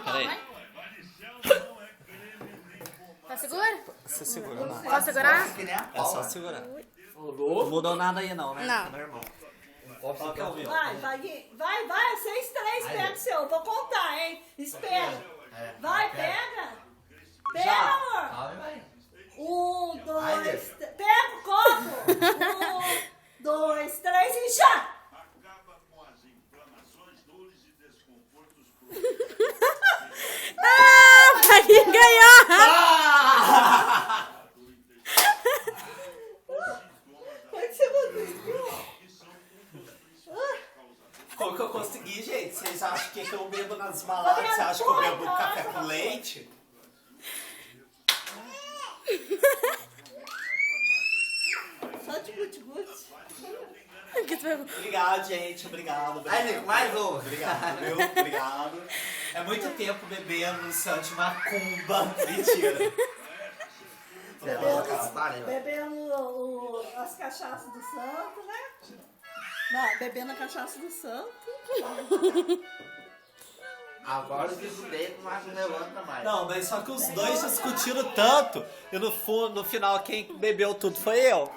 Peraí. Tá seguro? Você segura, não. Pode segurar? É só segurar. Não mudou nada aí não, né? Não. Tá normal. Vai, vocês três pegam o seu. Eu vou contar, hein? Espera. Vai, pega. Pega, amor. 1, 2, pega o copo. 1, 2, 3 e já. Ah, Maria ganhou! Vai ser você. Como que eu consegui, gente? Vocês acham que eu bebo nas baladas? Você acha que eu bebo café com leite? Só de guti-guti. Obrigado, gente. Obrigado. Aí, Nico, mais uma. Obrigado, viu? Obrigado. É muito tempo bebendo no santo de macumba. Mentira. Bebendo as cachaças do santo, né? Não, bebendo a cachaça do santo. Agora que o dedo mais não levanta mais. Não, mas só que os dois discutiram tanto e no final quem bebeu tudo foi eu.